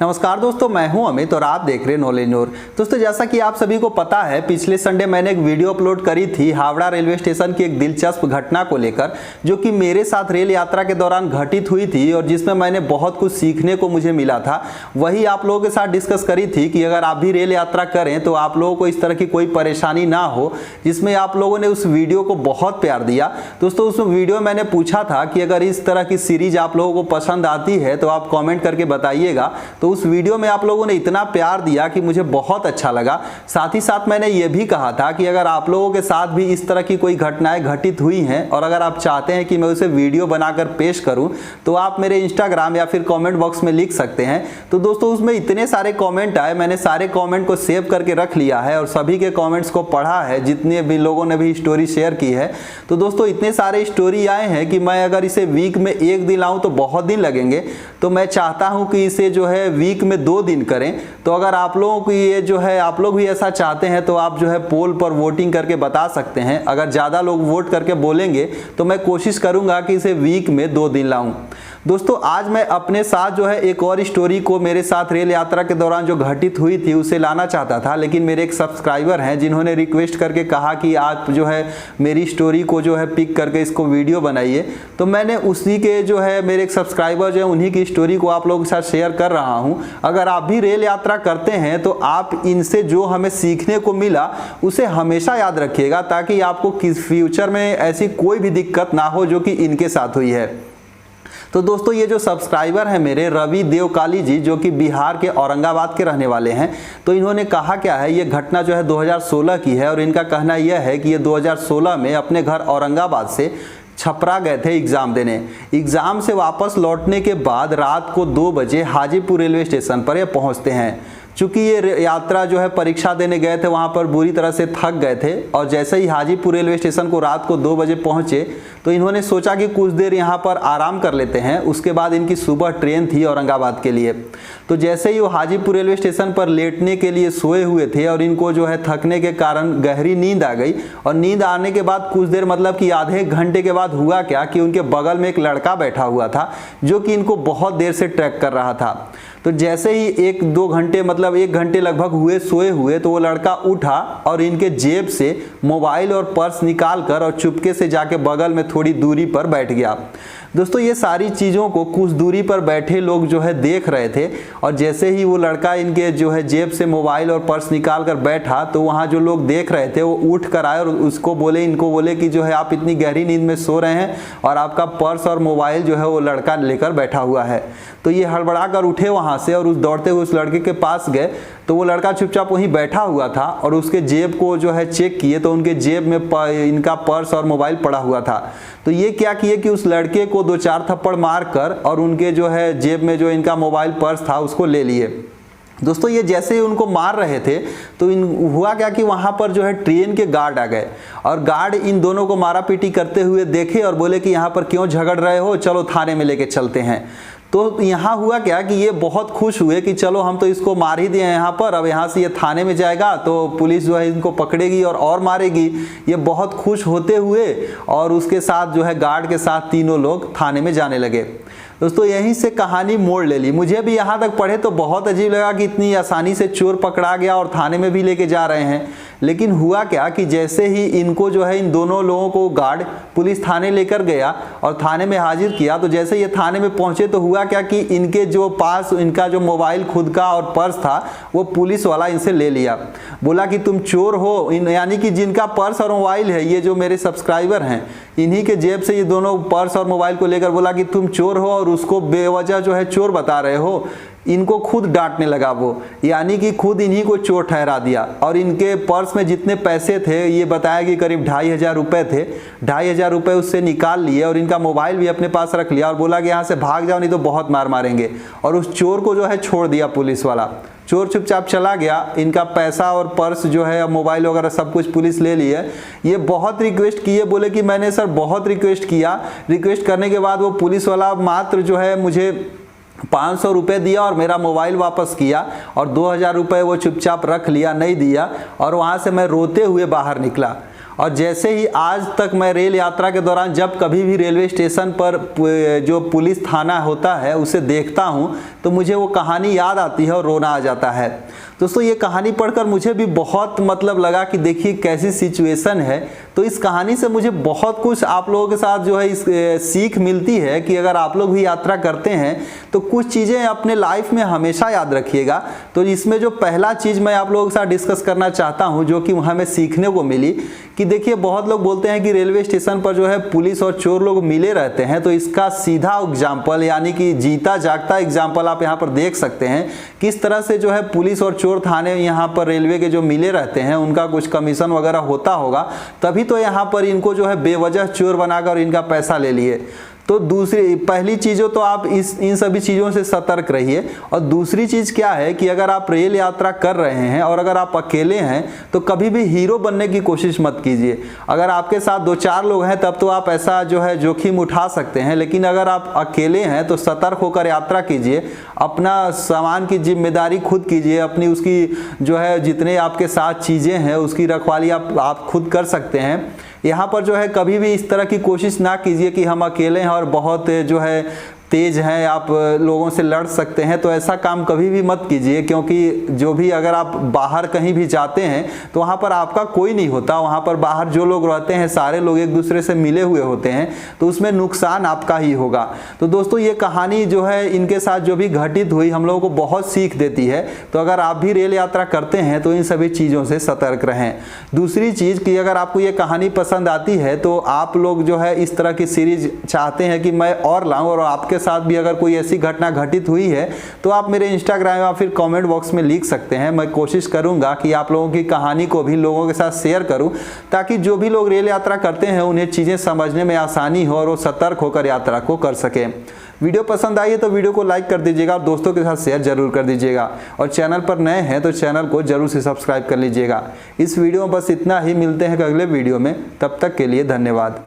नमस्कार दोस्तों, मैं हूं अमित और आप देख रहे हैं नॉलेज नूर। दोस्तों, जैसा कि आप सभी को पता है, पिछले संडे मैंने एक वीडियो अपलोड करी थी हावड़ा रेलवे स्टेशन की एक दिलचस्प घटना को लेकर, जो कि मेरे साथ रेल यात्रा के दौरान घटित हुई थी और जिसमें मैंने बहुत कुछ सीखने को मुझे मिला था। वही आप लोगों के साथ डिस्कस करी थी कि अगर आप भी रेल यात्रा करें तो आप लोगों को इस तरह की कोई परेशानी ना हो, जिसमें आप लोगों ने उस वीडियो को बहुत प्यार दिया। दोस्तों, उस वीडियो में मैंने पूछा था कि अगर इस तरह की सीरीज आप लोगों को पसंद आती है तो आप कॉमेंट करके बताइएगा। तो उस वीडियो में आप लोगों ने इतना प्यार दिया कि मुझे बहुत अच्छा लगा। साथ ही साथ मैंने ये भी कहा था कि अगर आप लोगों के साथ भी इस तरह की कोई घटनाएं घटित हुई हैं और अगर आप चाहते हैं कि मैं उसे वीडियो बनाकर पेश करूं तो आप मेरे इंस्टाग्राम या फिर कमेंट बॉक्स में लिख सकते हैं। तो दोस्तों, उसमें इतने सारे कमेंट आए, मैंने सारे कमेंट को सेव करके रख लिया है और सभी के कमेंट्स को पढ़ा है, जितने भी लोगों ने भी स्टोरी शेयर की है। तो दोस्तों, इतने सारे स्टोरी आए हैं कि मैं अगर इसे वीक में एक दिन लाऊं तो बहुत दिन लगेंगे। तो मैं चाहता हूं कि इसे जो है वीक में 2 दिन करें। तो अगर आप लोगों को ये जो है, आप लोग भी ऐसा चाहते हैं तो आप जो है पोल पर वोटिंग करके बता सकते हैं। अगर ज़्यादा लोग वोट करके बोलेंगे तो मैं कोशिश करूंगा कि इसे वीक में 2 दिन लाऊं। दोस्तों, आज मैं अपने साथ जो है एक और स्टोरी को मेरे साथ रेल यात्रा के दौरान जो घटित हुई थी उसे लाना चाहता था, लेकिन मेरे एक सब्सक्राइबर हैं जिन्होंने रिक्वेस्ट करके कहा कि आप जो है मेरी स्टोरी को जो है पिक करके इसको वीडियो बनाइए। तो मैंने उसी के जो है मेरे एक सब्सक्राइबर जो है उन्हीं की स्टोरी को आप लोगों के साथ शेयर कर रहा हूं। अगर आप भी रेल यात्रा करते हैं तो आप इनसे जो हमें सीखने को मिला उसे हमेशा याद रखिएगा, ताकि आपको किस फ्यूचर में ऐसी कोई भी दिक्कत ना हो जो कि इनके साथ हुई है। तो दोस्तों, ये जो सब्सक्राइबर है मेरे रवि देवकाली जी, जो कि बिहार के औरंगाबाद के रहने वाले हैं, तो इन्होंने कहा क्या है, ये घटना जो है 2016 की है और इनका कहना यह है कि ये 2016 में अपने घर औरंगाबाद से छपरा गए थे एग्ज़ाम देने। एग्ज़ाम से वापस लौटने के बाद रात को 2 बजे हाजीपुर रेलवे स्टेशन पर ये पहुंचते हैं। चूँकि ये यात्रा जो है परीक्षा देने गए थे, वहाँ पर बुरी तरह से थक गए थे और जैसे ही हाजीपुर रेलवे स्टेशन को रात को 2 बजे पहुँचे तो इन्होंने सोचा कि कुछ देर यहाँ पर आराम कर लेते हैं। उसके बाद इनकी सुबह ट्रेन थी औरंगाबाद के लिए। तो जैसे ही वो हाजीपुर रेलवे स्टेशन पर लेटने के लिए सोए हुए थे और इनको जो है थकने के कारण गहरी नींद आ गई। और नींद आने के बाद कुछ देर, मतलब कि आधे घंटे के बाद हुआ क्या कि उनके बगल में एक लड़का बैठा हुआ था जो कि इनको बहुत देर से ट्रैक कर रहा था। तो जैसे ही 1-2 घंटे, मतलब 1 घंटे लगभग हुए सोए हुए, तो वो लड़का उठा और इनके जेब से मोबाइल और पर्स निकाल कर और चुपके से जाके बगल में थोड़ी दूरी पर बैठ गया। दोस्तों, ये सारी चीज़ों को कुछ दूरी पर बैठे लोग जो है देख रहे थे और जैसे ही वो लड़का इनके जो है जेब से मोबाइल और पर्स निकाल कर बैठा तो वहाँ जो लोग देख रहे थे वो उठ कर आए और उसको बोले, इनको बोले कि जो है आप इतनी गहरी नींद में सो रहे हैं और आपका पर्स और मोबाइल जो है वो लड़का लेकर बैठा हुआ है। तो ये हड़बड़ा कर उठे वहाँ से और उस दौड़ते हुए उस लड़के के पास गए। तो वो लड़का चुपचाप वहीं बैठा हुआ था और उसके जेब को जो है चेक किए तो उनके जेब में इनका पर्स और मोबाइल पड़ा हुआ था। तो ये क्या किए कि उस लड़के को 2-4 थप्पड़ मार कर और उनके जो है जेब में जो इनका मोबाइल पर्स था उसको ले लिए। दोस्तों, ये जैसे ही उनको मार रहे थे तो हुआ क्या कि वहाँ पर जो है ट्रेन के गार्ड आ गए और गार्ड इन दोनों को मारा पीटी करते हुए देखे और बोले कि यहाँ पर क्यों झगड़ रहे हो, चलो थाने में लेके चलते हैं। तो यहाँ हुआ क्या कि ये बहुत खुश हुए कि चलो हम तो इसको मार ही दिए यहाँ पर, अब यहाँ से ये थाने में जाएगा तो पुलिस जो है इनको पकड़ेगी और मारेगी। ये बहुत खुश होते हुए और उसके साथ जो है गार्ड के साथ तीनों लोग थाने में जाने लगे। दोस्तों, यहीं से कहानी मोड़ ले ली। मुझे भी यहाँ तक पढ़े तो बहुत अजीब लगा कि इतनी आसानी से चोर पकड़ा गया और थाने में भी लेके जा रहे हैं। लेकिन हुआ क्या कि जैसे ही इनको जो है इन दोनों लोगों को गार्ड पुलिस थाने लेकर गया और थाने में हाजिर किया, तो जैसे ये थाने में पहुंचे तो हुआ क्या कि इनके जो पास इनका जो मोबाइल खुद का और पर्स था वो पुलिस वाला इनसे ले लिया। बोला कि तुम चोर हो, यानी कि जिनका पर्स और मोबाइल है, ये जो मेरे सब्सक्राइबर हैं, इन्हीं के जेब से ये दोनों पर्स और मोबाइल को लेकर बोला कि तुम चोर हो और उसको बेवजह जो है चोर बता रहे हो। इनको खुद डांटने लगा वो, यानी कि खुद इन्हीं को चोर ठहरा दिया। और इनके पर्स में जितने पैसे थे ये बताया कि करीब 2,500 रुपये थे, 2,500 रुपये उससे निकाल लिए और इनका मोबाइल भी अपने पास रख लिया और बोला कि यहाँ से भाग जाओ नहीं तो बहुत मार मारेंगे। और उस चोर को जो है छोड़ दिया पुलिस वाला। चोर चुपचाप चला गया। इनका पैसा और पर्स जो है, मोबाइल वगैरह सब कुछ पुलिस ले ली है। ये बहुत रिक्वेस्ट किए, बोले कि मैंने सर बहुत रिक्वेस्ट किया। रिक्वेस्ट करने के बाद वो पुलिस वाला मात्र जो है मुझे 500 रुपये दिया और मेरा मोबाइल वापस किया और 2,000 रुपये वो चुपचाप रख लिया, नहीं दिया। और वहाँ से मैं रोते हुए बाहर निकला। और जैसे ही आज तक मैं रेल यात्रा के दौरान जब कभी भी रेलवे स्टेशन पर जो पुलिस थाना होता है उसे देखता हूँ तो मुझे वो कहानी याद आती है और रोना आ जाता है। दोस्तों ये कहानी पढ़कर मुझे भी बहुत मतलब लगा कि देखिए कैसी सिचुएशन है। तो इस कहानी से मुझे बहुत कुछ आप लोगों के साथ जो है इस सीख मिलती है कि अगर आप लोग भी यात्रा करते हैं तो कुछ चीज़ें अपने लाइफ में हमेशा याद रखिएगा। तो इसमें जो पहला चीज़ मैं आप लोगों के साथ डिस्कस करना चाहता हूं जो कि हमें सीखने को मिली कि देखिए बहुत लोग बोलते हैं कि रेलवे स्टेशन पर जो है पुलिस और चोर लोग मिले रहते हैं। तो इसका सीधा एग्जाम्पल यानी कि जीता जागता एग्जाम्पल आप यहाँ पर देख सकते हैं किस तरह से जो है पुलिस और चोर थाने यहाँ पर रेलवे के जो मिले रहते हैं उनका कुछ कमीशन वगैरह होता होगा, तभी तो यहाँ पर इनको जो है बेवजह चोर बनाकर इनका पैसा ले लिए। तो पहली चीज़ों तो आप इन सभी चीज़ों से सतर्क रहिए। और दूसरी चीज़ क्या है कि अगर आप रेल यात्रा कर रहे हैं और अगर आप अकेले हैं तो कभी भी हीरो बनने की कोशिश मत कीजिए। अगर आपके साथ 2-4 लोग हैं तब तो आप ऐसा जो है जोखिम उठा सकते हैं, लेकिन अगर आप अकेले हैं तो सतर्क होकर यात्रा कीजिए। अपना सामान की जिम्मेदारी खुद कीजिए, अपनी उसकी जो है जितने आपके साथ चीज़ें हैं उसकी रखवाली आप खुद कर सकते हैं। यहाँ पर जो है कभी भी इस तरह की कोशिश ना कीजिए कि हम अकेले हैं और बहुत जो है तेज हैं, आप लोगों से लड़ सकते हैं। तो ऐसा काम कभी भी मत कीजिए, क्योंकि जो भी अगर आप बाहर कहीं भी जाते हैं तो वहाँ पर आपका कोई नहीं होता। वहाँ पर बाहर जो लोग रहते हैं सारे लोग एक दूसरे से मिले हुए होते हैं, तो उसमें नुकसान आपका ही होगा। तो दोस्तों ये कहानी जो है इनके साथ जो भी घटित हुई हम लोगों को बहुत सीख देती है। तो अगर आप भी रेल यात्रा करते हैं तो इन सभी चीज़ों से सतर्क रहें। दूसरी चीज़ कि अगर आपको ये कहानी पसंद आती है तो आप लोग जो है इस तरह की सीरीज चाहते हैं कि मैं और लाऊं, और आपके साथ भी अगर कोई ऐसी घटना घटित हुई है तो आप मेरे इंस्टाग्राम या फिर कमेंट बॉक्स में लिख सकते हैं। मैं कोशिश करूंगा कि आप लोगों की कहानी को भी लोगों के साथ शेयर करूं, ताकि जो भी लोग रेल यात्रा करते हैं उन्हें चीज़ें समझने में आसानी हो और वो सतर्क होकर यात्रा को कर सकें। वीडियो पसंद आई है तो वीडियो को लाइक कर दीजिएगा और दोस्तों के साथ शेयर जरूर कर दीजिएगा। और चैनल पर नए हैं तो चैनल को जरूर से सब्सक्राइब कर लीजिएगा। इस वीडियो में बस इतना ही, मिलते हैं अगले वीडियो में, तब तक के लिए धन्यवाद।